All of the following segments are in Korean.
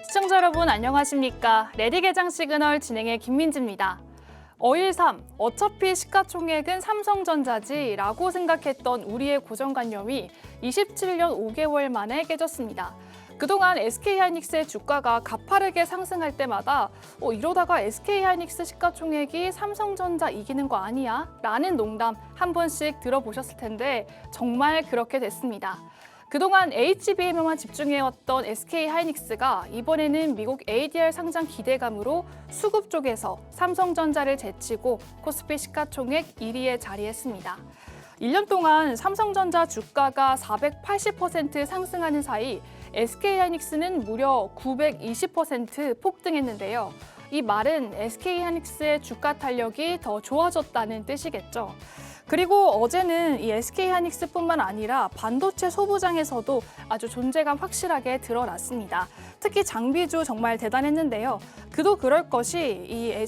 시청자 여러분 안녕하십니까? 레디 개장 시그널 진행의 김민지입니다. 어일삼, 어차피 시가총액은 삼성전자지 라고 생각했던 우리의 고정관념이 27년 5개월 만에 깨졌습니다. 그동안 SK하이닉스의 주가가 가파르게 상승할 때마다 이러다가 SK하이닉스 시가총액이 삼성전자 이기는 거 아니야? 라는 농담 한 번씩 들어보셨을 텐데 정말 그렇게 됐습니다. 그동안 HBM에만 집중해왔던 SK하이닉스가 이번에는 미국 ADR 상장 기대감으로 수급 쪽에서 삼성전자를 제치고 코스피 시가총액 1위에 자리했습니다. 1년 동안 삼성전자 주가가 480% 상승하는 사이 SK하이닉스는 무려 920% 폭등했는데요. 이 말은 SK하이닉스의 주가 탄력이 더 좋아졌다는 뜻이겠죠. 그리고 어제는 이 SK하이닉스뿐만 아니라 반도체 소부장에서도 아주 존재감 확실하게 드러났습니다. 특히 장비주 정말 대단했는데요. 그도 그럴 것이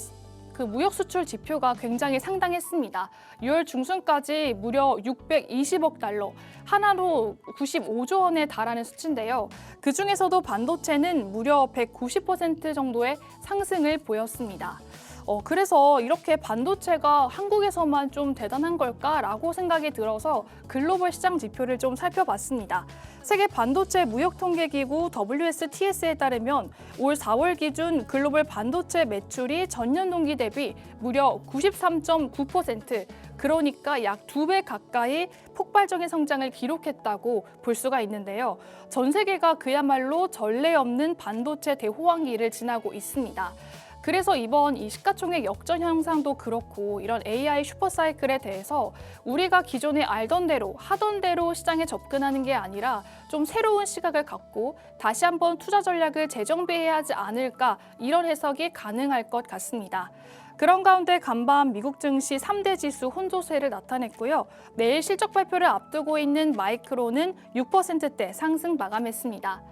그 무역 수출 지표가 굉장히 상당했습니다. 6월 중순까지 무려 620억 달러, 하나로 95조 원에 달하는 수치인데요. 그중에서도 반도체는 무려 190% 정도의 상승을 보였습니다. 그래서 이렇게 반도체가 한국에서만 좀 대단한 걸까라고 생각이 들어서 글로벌 시장 지표를 좀 살펴봤습니다. 세계 반도체 무역 통계기구 WSTS에 따르면 올 4월 기준 글로벌 반도체 매출이 전년 동기 대비 무려 93.9%, 그러니까 약 2배 가까이 폭발적인 성장을 기록했다고 볼 수가 있는데요. 전 세계가 그야말로 전례 없는 반도체 대호황기를 지나고 있습니다. 그래서 이번 이 시가총액 역전 현상도 그렇고 이런 AI 슈퍼사이클에 대해서 우리가 기존에 알던 대로 하던 대로 시장에 접근하는 게 아니라 좀 새로운 시각을 갖고 다시 한번 투자 전략을 재정비해야 하지 않을까, 이런 해석이 가능할 것 같습니다. 그런 가운데 간밤 미국 증시 3대 지수 혼조세를 나타냈고요. 내일 실적 발표를 앞두고 있는 마이크론은 6%대 상승 마감했습니다.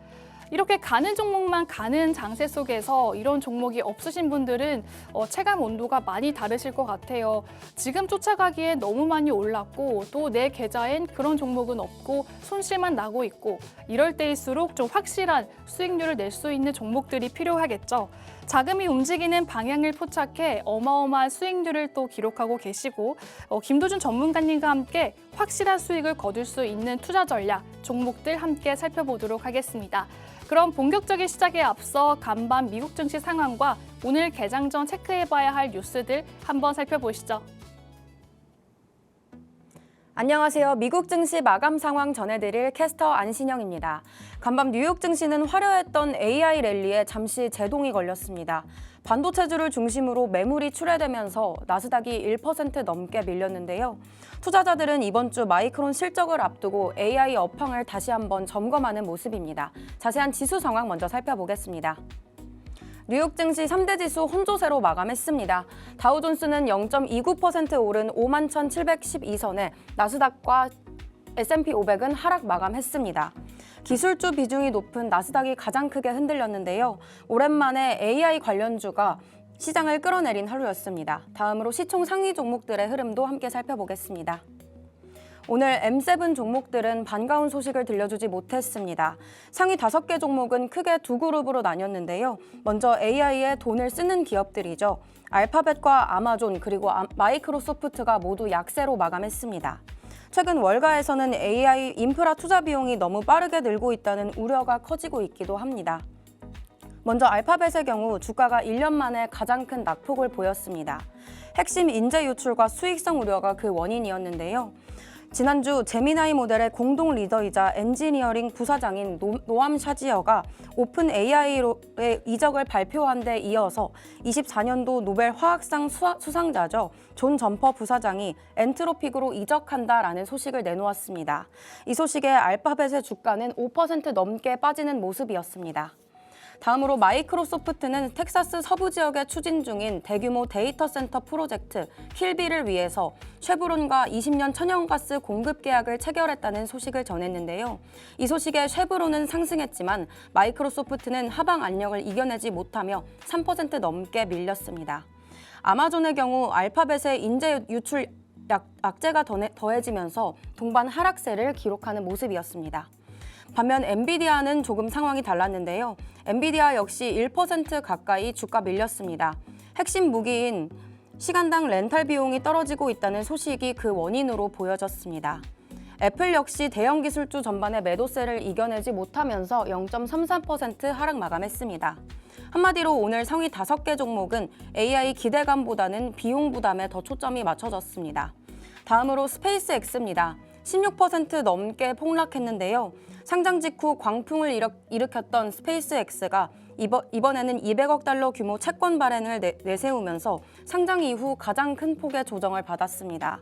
이렇게 가는 종목만 가는 장세 속에서 이런 종목이 없으신 분들은 체감 온도가 많이 다르실 것 같아요. 지금 쫓아가기에 너무 많이 올랐고 또 내 계좌엔 그런 종목은 없고 손실만 나고 있고, 이럴 때일수록 좀 확실한 수익률을 낼 수 있는 종목들이 필요하겠죠. 자금이 움직이는 방향을 포착해 어마어마한 수익률을 또 기록하고 계시고 김도준 전문가님과 함께 확실한 수익을 거둘 수 있는 투자 전략, 종목들 함께 살펴보도록 하겠습니다. 그럼 본격적인 시작에 앞서 간밤 미국 증시 상황과 오늘 개장 전 체크해봐야 할 뉴스들 한번 살펴보시죠. 안녕하세요. 미국 증시 마감 상황 전해드릴 캐스터 안신영입니다. 간밤 뉴욕 증시는 화려했던 AI 랠리에 잠시 제동이 걸렸습니다. 반도체주를 중심으로 매물이 출회되면서 나스닥이 1% 넘게 밀렸는데요. 투자자들은 이번 주 마이크론 실적을 앞두고 AI 업황을 다시 한번 점검하는 모습입니다. 자세한 지수 상황 먼저 살펴보겠습니다. 뉴욕 증시 3대 지수 혼조세로 마감했습니다. 다우존스는 0.29% 오른 51,712선에 나스닥과 S&P 500은 하락 마감했습니다. 기술주 비중이 높은 나스닥이 가장 크게 흔들렸는데요. 오랜만에 AI 관련주가 시장을 끌어내린 하루였습니다. 다음으로 시총 상위 종목들의 흐름도 함께 살펴보겠습니다. 오늘 M7 종목들은 반가운 소식을 들려주지 못했습니다. 상위 5개 종목은 크게 두 그룹으로 나뉘었는데요. 먼저 AI에 돈을 쓰는 기업들이죠. 알파벳과 아마존 그리고 마이크로소프트가 모두 약세로 마감했습니다. 최근 월가에서는 AI 인프라 투자 비용이 너무 빠르게 늘고 있다는 우려가 커지고 있기도 합니다. 먼저 알파벳의 경우 주가가 1년 만에 가장 큰 낙폭을 보였습니다. 핵심 인재 유출과 수익성 우려가 그 원인이었는데요. 지난주 제미나이 모델의 공동 리더이자 엔지니어링 부사장인 노암 샤지어가 오픈 AI로의 이적을 발표한 데 이어서 24년도 노벨 화학상 수상자죠. 존 점퍼 부사장이 엔트로픽으로 이적한다라는 소식을 내놓았습니다. 이 소식에 알파벳의 주가는 5% 넘게 빠지는 모습이었습니다. 다음으로 마이크로소프트는 텍사스 서부 지역에 추진 중인 대규모 데이터 센터 프로젝트 킬비를 위해서 쉐브론과 20년 천연가스 공급 계약을 체결했다는 소식을 전했는데요. 이 소식에 쉐브론은 상승했지만 마이크로소프트는 하방 압력을 이겨내지 못하며 3% 넘게 밀렸습니다. 아마존의 경우 알파벳의 인재 유출 악재가 더해지면서 동반 하락세를 기록하는 모습이었습니다. 반면 엔비디아는 조금 상황이 달랐는데요. 엔비디아 역시 1% 가까이 주가 밀렸습니다. 핵심 무기인 시간당 렌탈 비용이 떨어지고 있다는 소식이 그 원인으로 보여졌습니다. 애플 역시 대형 기술주 전반의 매도세를 이겨내지 못하면서 0.33% 하락 마감했습니다. 한마디로 오늘 상위 5개 종목은 AI 기대감보다는 비용 부담에 더 초점이 맞춰졌습니다. 다음으로 스페이스X입니다. 16% 넘게 폭락했는데요. 상장 직후 광풍을 일으켰던 스페이스X가 이번에는 200억 달러 규모 채권 발행을 내세우면서 상장 이후 가장 큰 폭의 조정을 받았습니다.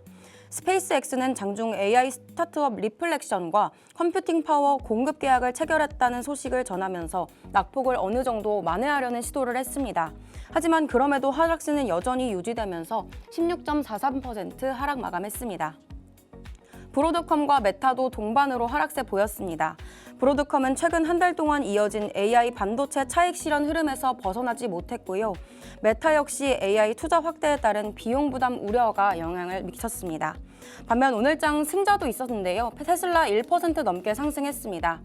스페이스X는 장중 AI 스타트업 리플렉션과 컴퓨팅 파워 공급 계약을 체결했다는 소식을 전하면서 낙폭을 어느 정도 만회하려는 시도를 했습니다. 하지만 그럼에도 하락세는 여전히 유지되면서 16.43% 하락 마감했습니다. 브로드컴과 메타도 동반으로 하락세 보였습니다. 브로드컴은 최근 한 달 동안 이어진 AI 반도체 차익 실현 흐름에서 벗어나지 못했고요. 메타 역시 AI 투자 확대에 따른 비용 부담 우려가 영향을 미쳤습니다. 반면 오늘장 승자도 있었는데요. 테슬라 1% 넘게 상승했습니다.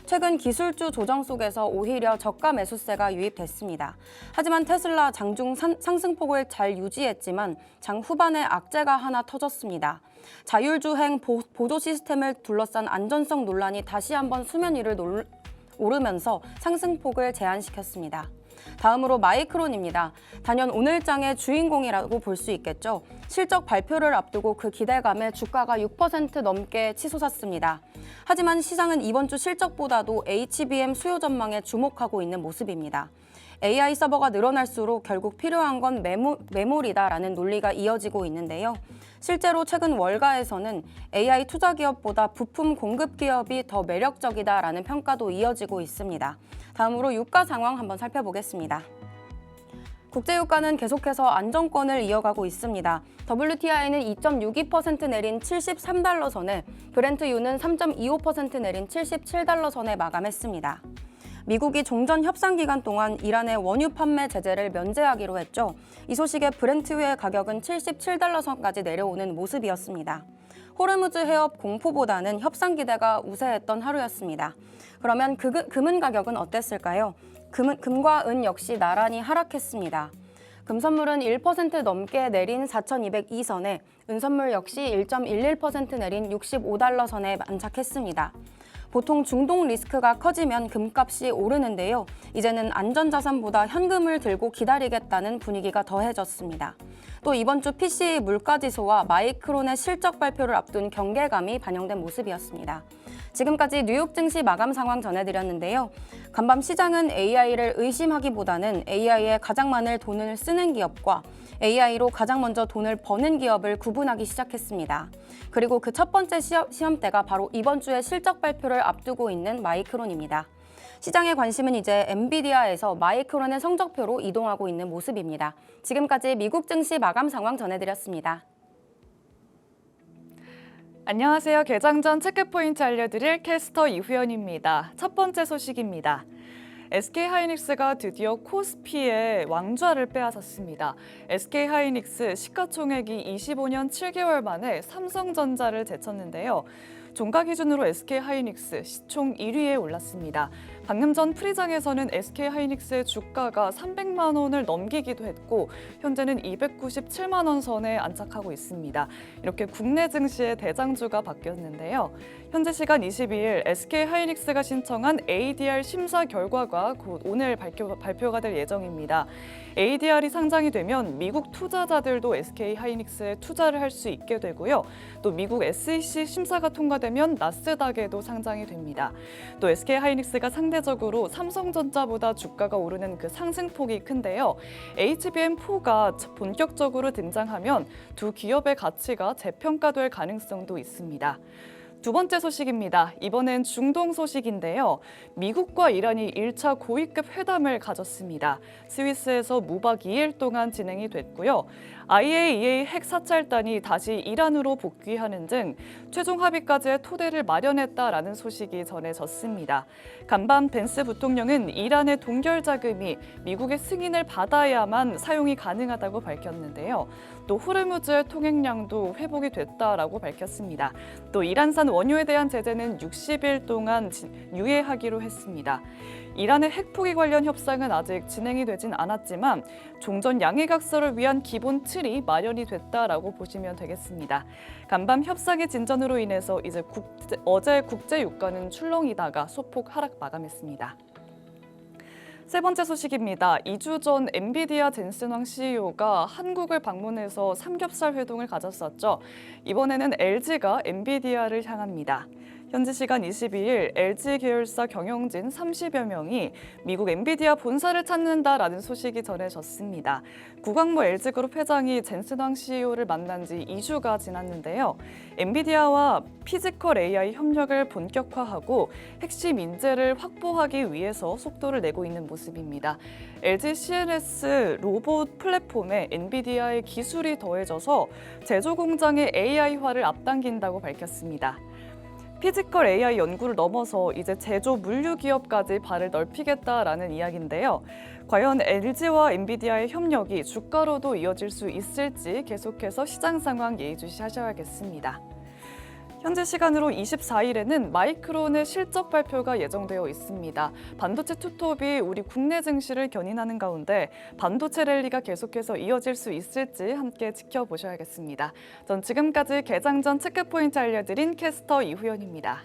최근 기술주 조정 속에서 오히려 저가 매수세가 유입됐습니다. 하지만 테슬라 장중 상승폭을 잘 유지했지만 장 후반에 악재가 하나 터졌습니다. 자율주행 보조 시스템을 둘러싼 안전성 논란이 다시 한번 수면 위를 오르면서 상승폭을 제한시켰습니다. 다음으로 마이크론입니다. 단연 오늘장의 주인공이라고 볼 수 있겠죠. 실적 발표를 앞두고 그 기대감에 주가가 6% 넘게 치솟았습니다. 하지만 시장은 이번 주 실적보다도 HBM 수요 전망에 주목하고 있는 모습입니다. AI 서버가 늘어날수록 결국 필요한 건 메모리다라는 논리가 이어지고 있는데요. 실제로 최근 월가에서는 AI 투자 기업보다 부품 공급 기업이 더 매력적이다라는 평가도 이어지고 있습니다. 다음으로 유가 상황 한번 살펴보겠습니다. 국제유가는 계속해서 안정권을 이어가고 있습니다. WTI는 2.62% 내린 73달러 선에, 브렌트유는 3.25% 내린 77달러 선에 마감했습니다. 미국이 종전 협상 기간 동안 이란의 원유 판매 제재를 면제하기로 했죠. 이 소식에 브렌트유의 가격은 77달러 선까지 내려오는 모습이었습니다. 호르무즈 해협 공포보다는 협상 기대가 우세했던 하루였습니다. 그러면 금은 가격은 어땠을까요? 금과 은 역시 나란히 하락했습니다. 금 선물은 1% 넘게 내린 4,202선에, 은 선물 역시 1.11% 내린 65달러 선에 안착했습니다. 보통 중동 리스크가 커지면 금값이 오르는데요. 이제는 안전자산보다 현금을 들고 기다리겠다는 분위기가 더해졌습니다. 또 이번 주 PCE 물가지수와 마이크론의 실적 발표를 앞둔 경계감이 반영된 모습이었습니다. 지금까지 뉴욕 증시 마감 상황 전해드렸는데요. 간밤 시장은 AI를 의심하기보다는 AI에 가장 많은 돈을 쓰는 기업과 AI로 가장 먼저 돈을 버는 기업을 구분하기 시작했습니다. 그리고 그 첫 번째 시험대가 바로 이번 주에 실적 발표를 앞두고 있는 마이크론입니다. 시장의 관심은 이제 엔비디아에서 마이크론의 성적표로 이동하고 있는 모습입니다. 지금까지 미국 증시 마감 상황 전해드렸습니다. 안녕하세요. 개장 전 체크포인트 알려드릴 캐스터 이후연입니다. 첫 번째 소식입니다. SK하이닉스가 드디어 코스피의 왕좌를 빼앗았습니다. SK하이닉스 시가총액이 25년 7개월 만에 삼성전자를 제쳤는데요. 종가 기준으로 SK하이닉스 시총 1위에 올랐습니다. 방금 전 프리장에서는 SK하이닉스의 주가가 300만 원을 넘기기도 했고 현재는 297만 원 선에 안착하고 있습니다. 이렇게 국내 증시의 대장주가 바뀌었는데요. 현재 시간 22일 SK하이닉스가 신청한 ADR 심사 결과가 곧 오늘 발표가 될 예정입니다. ADR이 상장이 되면 미국 투자자들도 SK하이닉스에 투자를 할 수 있게 되고요. 또 미국 SEC 심사가 통과되면 나스닥에도 상장이 됩니다. 또 SK하이닉스가 상대적으로 삼성전자보다 주가가 오르는 그 상승폭이 큰데요. HBM4가 본격적으로 등장하면 두 기업의 가치가 재평가될 가능성도 있습니다. 두 번째 소식입니다. 이번엔 중동 소식인데요. 미국과 이란이 1차 고위급 회담을 가졌습니다. 스위스에서 무박 2일 동안 진행이 됐고요. IAEA 핵 사찰단이 다시 이란으로 복귀하는 등 최종 합의까지의 토대를 마련했다라는 소식이 전해졌습니다. 간밤 벤스 부통령은 이란의 동결 자금이 미국의 승인을 받아야만 사용이 가능하다고 밝혔는데요. 또 호르무즈의 통행량도 회복이 됐다라고 밝혔습니다. 또 이란산 이란 원유에 대한 제재는 60일 동안 유예하기로 했습니다. 이란의 핵포기 관련 협상은 아직 진행이 되진 않았지만 종전 양해각서를 위한 기본 틀이 마련이 됐다라고 보시면 되겠습니다. 간밤 협상의 진전으로 인해서 어제 국제 유가는 출렁이다가 소폭 하락 마감했습니다. 세 번째 소식입니다. 2주 전 엔비디아 젠슨 황 CEO가 한국을 방문해서 삼겹살 회동을 가졌었죠. 이번에는 LG가 엔비디아를 향합니다. 현지 시간 22일 LG 계열사 경영진 30여 명이 미국 엔비디아 본사를 찾는다라는 소식이 전해졌습니다. 구광모 LG그룹 회장이 젠슨 황 CEO를 만난 지 2주가 지났는데요. 엔비디아와 피지컬 AI 협력을 본격화하고 핵심 인재를 확보하기 위해서 속도를 내고 있는 모습입니다. LG CNS 로봇 플랫폼에 엔비디아의 기술이 더해져서 제조 공장의 AI화를 앞당긴다고 밝혔습니다. 피지컬 AI 연구를 넘어서 이제 제조 물류 기업까지 발을 넓히겠다라는 이야기인데요. 과연 LG와 엔비디아의 협력이 주가로도 이어질 수 있을지 계속해서 시장 상황 예의주시하셔야겠습니다. 현재 시간으로 24일에는 마이크론의 실적 발표가 예정되어 있습니다. 반도체 투톱이 우리 국내 증시를 견인하는 가운데 반도체 랠리가 계속해서 이어질 수 있을지 함께 지켜보셔야겠습니다. 전 지금까지 개장 전 체크포인트 알려드린 캐스터 이후연입니다.